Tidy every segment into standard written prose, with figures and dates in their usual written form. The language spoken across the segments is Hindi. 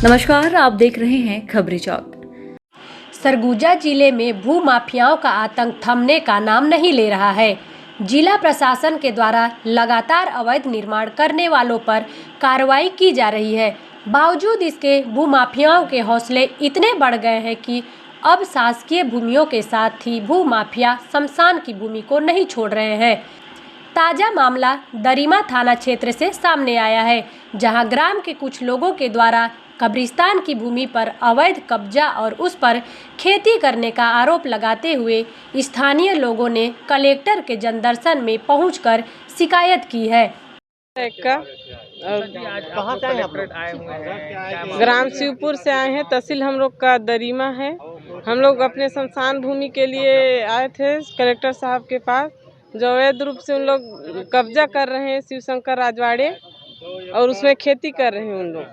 नमस्कार, आप देख रहे हैं खबरी चौक। सरगुजा जिले में भू माफियाओं का आतंक थमने का नाम नहीं ले रहा है। जिला प्रशासन के द्वारा लगातार अवैध निर्माण करने वालों पर कार्रवाई की जा रही है। बावजूद इसके भू माफियाओं के हौसले इतने बढ़ गए हैं कि अब शासकीय भूमियों के साथ ही भू माफिया शमशान की भूमि को नहीं छोड़ रहे हैं। ताजा मामला दरिमा थाना क्षेत्र से सामने आया है, जहां ग्राम के कुछ लोगों के द्वारा कब्रिस्तान की भूमि पर अवैध कब्जा और उस पर खेती करने का आरोप लगाते हुए स्थानीय लोगों ने कलेक्टर के जनदर्शन में पहुंचकर शिकायत की है। कहाँ से आए हुए हैं? ग्राम शिवपुर से आए हैं। तहसील हम लोग का दरिमा है। हम लोग अपने शमशान भूमि के लिए आए थे कलेक्टर साहब के पास, जो अवैध रूप से उन लोग कब्जा कर रहे हैं शिवशंकर राजवाड़े, और उसमें खेती कर रहे हैं उन लोग।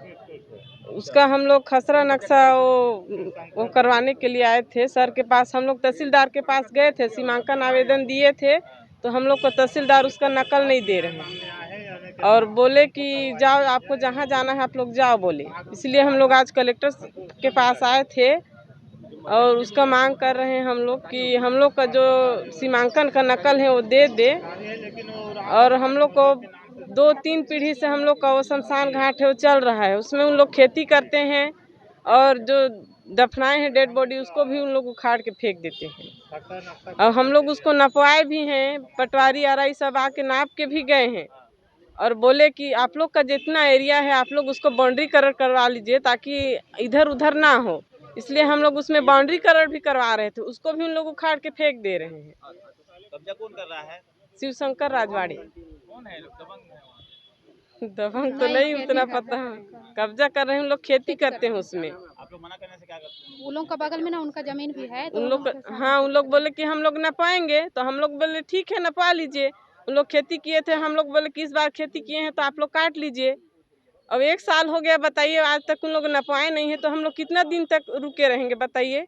उसका हम लोग खसरा नक्शा वो करवाने के लिए आए थे सर के पास। हम लोग तहसीलदार के पास गए थे, सीमांकन आवेदन दिए थे, तो हम लोग को तहसीलदार उसका नकल नहीं दे रहे हैं और बोले कि जाओ, आपको जहाँ जाना है आप लोग जाओ बोले। इसलिए हम लोग आज कलेक्टर के पास आए थे और उसका मांग कर रहे हैं हम लोग कि हम लोग का जो सीमांकन का नकल है वो दे दे। और हम लोग को 2-3 पीढ़ी से हम लोग का वो शमशान घाट है वो चल रहा है, उसमें उन लोग खेती करते हैं और जो दफनाए हैं डेड बॉडी उसको भी उन लोग उखाड़ के फेंक देते हैं। और हम लोग उसको नपवाए भी हैं, पटवारी आरआई सब आके नाप के भी गए हैं और बोले कि आप लोग का जितना एरिया है आप लोग उसको बाउंड्री कलर करवा लीजिए ताकि इधर उधर ना हो। इसलिए हम लोग उसमें बाउंड्री कलर भी करवा रहे थे, उसको भी उन लोग उखाड़ के फेंक दे रहे हैं। कब्जा कौन कर रहा है? शिवशंकर राजवाड़े। कौन है? दबंग है? दबंग तो नहीं उतना पता है। कब्जा कर रहे हैं, उन लोग खेती करते हैं उसमें। आप लोग मना करने से क्या करते हैं? उन लोग का बगल में ना उनका जमीन भी है, तो उन लोग हाँ, उन लोग बोले कि हम लोग नपाएंगे, तो हम लोग बोले ठीक है नपा लीजिए। उन लोग खेती किए थे, हम लोग बोले कि इस बार खेती किए हैं तो आप लोग काट लीजिए। अब 1 साल हो गया, बताइए आज तक उन लोग नपवाए नहीं है, तो हम लोग कितना दिन तक रुके रहेंगे बताइए।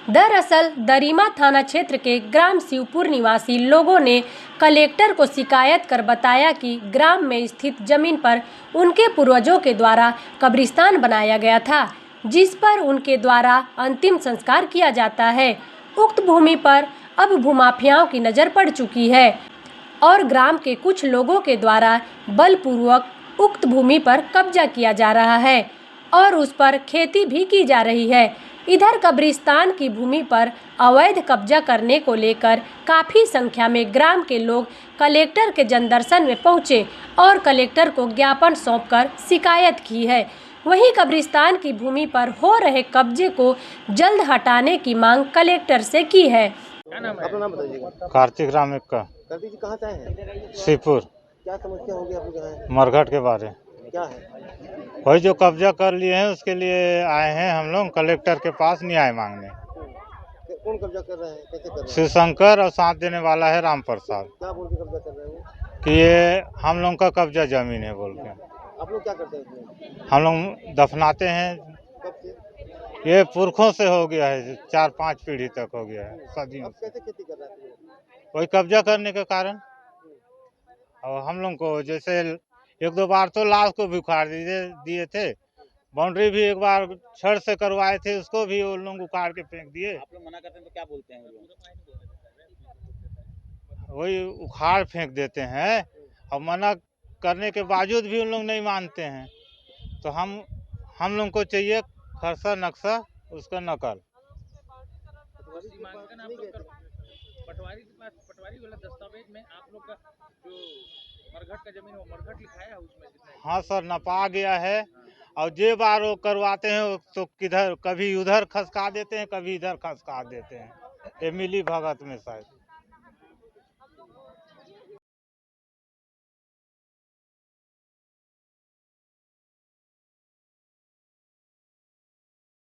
दरअसल दरिमा थाना क्षेत्र के ग्राम शिवपुर निवासी लोगों ने कलेक्टर को शिकायत कर बताया कि ग्राम में स्थित जमीन पर उनके पूर्वजों के द्वारा कब्रिस्तान बनाया गया था, जिस पर उनके द्वारा अंतिम संस्कार किया जाता है। उक्त भूमि पर अब भूमाफियाओं की नज़र पड़ चुकी है और ग्राम के कुछ लोगों के द्वारा बलपूर्वक उक्त भूमि पर कब्जा किया जा रहा है और उस पर खेती भी की जा रही है। इधर कब्रिस्तान की भूमि पर अवैध कब्जा करने को लेकर काफ़ी संख्या में ग्राम के लोग कलेक्टर के जनदर्शन में पहुंचे और कलेक्टर को ज्ञापन सौंपकर शिकायत की है। वहीं कब्रिस्तान की भूमि पर हो रहे कब्जे को जल्द हटाने की मांग कलेक्टर से की है। क्या नाम है? अपना नाम बताइएगा। कार्तिक राम एक्का, कार्तिक जी कहाँ से आए हैं? शिवपुर। क्या समस्या होगी आप लोग यहाँ हैं? मरघट के बारे क्या है? वही जो कब्जा कर लिए हैं उसके लिए आए हैं हम लोग कलेक्टर के पास न्याय मांगने। कौन कब्जा कर रहे हैं, कैसे कर रहे हैं? शिवशंकर और साथ देने वाला है राम प्रसाद, क्या बोल के कब्जा कर रहे हैं वो? कि ये हम लोग का कब्जा जमीन है बोल के। आप लोग क्या करते हैं इसमें? हम लोग दफनाते हैं, कब से? ये पुरखों से हो गया है, 4-5 पीढ़ी तक हो गया है, सदियों अब से। कैसे खेती कर रहे हैं आप लोग? वही कब्जा करने के कारण। और हम लोग को जैसे 1-2 बार तो लाश को भी उखाड़ दिए थे, बाउंड्री भी एक बार छड़ से करवाए थे, उसको भी वो लोग उखाड़ के फेंक दिए। आप लोग मना करते हैं तो क्या बोलते हैं वो लोग? वही उखाड़ फेंक देते हैं और मना करने के बावजूद भी उन लोग नहीं मानते हैं। तो हम लोग को चाहिए खसरा नक्शा, उसका नकल। सीमांकन आप लोग पटवारी के पास, पटवारी वाला दस्तावेज में आप लोग का जो मरघट का जमीन है वो मरघट लिखाया है उसमें? हाँ सर, नपा गया है और जे बार वो करवाते हैं तो किधर कभी उधर खसका देते हैं, कभी इधर खसका देते हैं। ये मिली भगत में शायद।